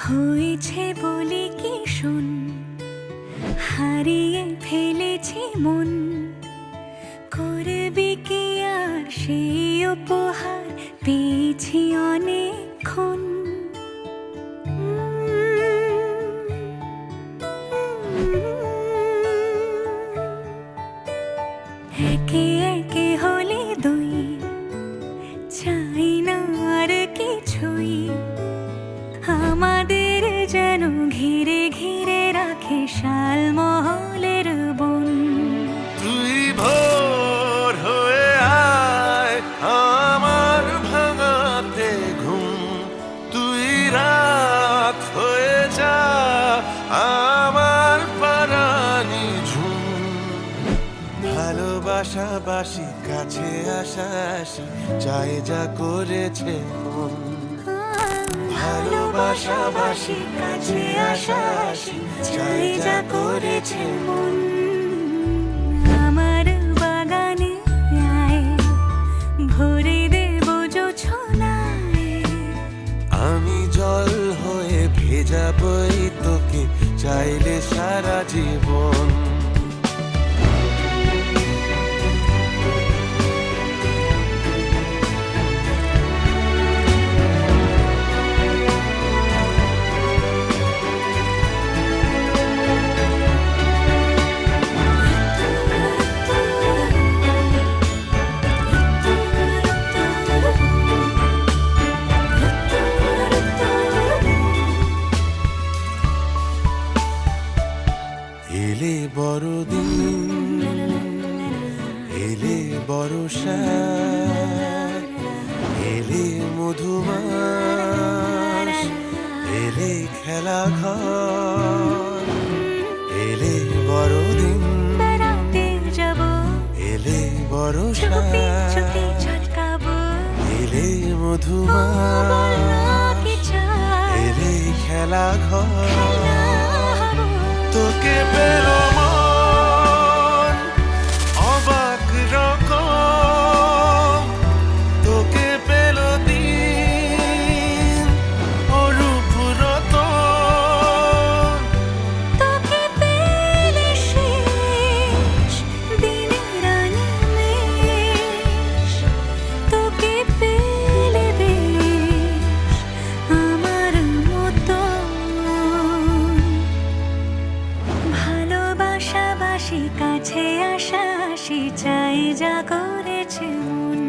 হয়েছে বলে কি শোন, হারিয়ে ফেলেছি মন। করবি কি আর সেই উপহার পেয়েছি অনেকক্ষণ। একে একে হলে দুই, চাই না আর কিছুই। আমাদের যেন ঘিরে ঘিরে রাখে শালমহলের বন। তুই ভোর হয়ে আয় আমার ভাঙাতে ঘুম, তুই রাত হয়ে যা আমার পারানি ঝুম। ভালোবাসাবাসি কাছে আসাসি চাই যা করেছে মন। ভালোবাসাবাসি কাছে আসাসি চাই যা করেছে মন। আমার বাগানে আয়, ভরে দেব জোছনায়। আমি জল হয়ে ভেজাবই তোকে চাইলে সারা জীবন। এলে বড়দিন, এলে বর্ষা, এলে মধুমাস, এলে খেলা ঘর। এলে বড়দিন, বেড়াতে যাব, এলে বর্ষা, চুপি চুপি ঝলকাবো। এলে বল মধুমাস, না কি চাই, এলে খেলা ঘর। খেলা হবো। তোকে পেল মন অবাক রকম, তোকে পেল দিন অরূপ রতন। তোকে পেলে শেষ দিনের আনিমেষ, তোকে পেলে বেশ আমার মতন। ভালোবাসাবাসি কাছে আসাসি চাই যা করেছে মন।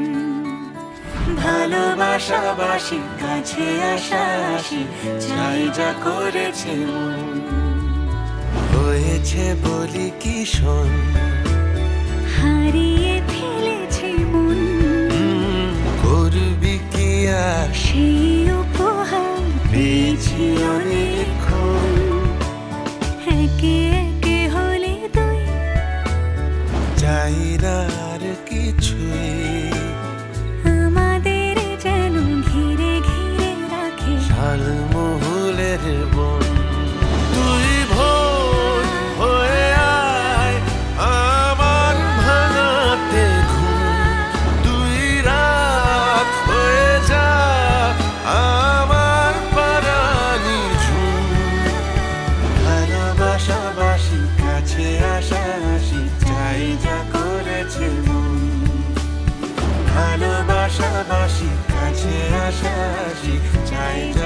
ভালোবাসাবাসি কাছে আসাসি চাই যা করেছে মন। হয়েছে বলি কি শোন, হারিয়ে ফেলেছি মন। করবি কি আর সেই উপহার পেয়েছি অনেকক্ষণ। একে একে হলে দুই, চাই না আর কিছুই। আমাদের যেন ঘিরে ঘিরে রাখে শালমহলের বন। তুই ভোর হয়ে আয় আমার ভাঙাতে ঘুম, তুই রাত হয়ে যা আমার পারানি ঝুম। ভালোবাসাবাসি কাছে আসাসি চাই যা করেছে মন। ভালোবাসাবাসি কাছে আসাসি চাই যা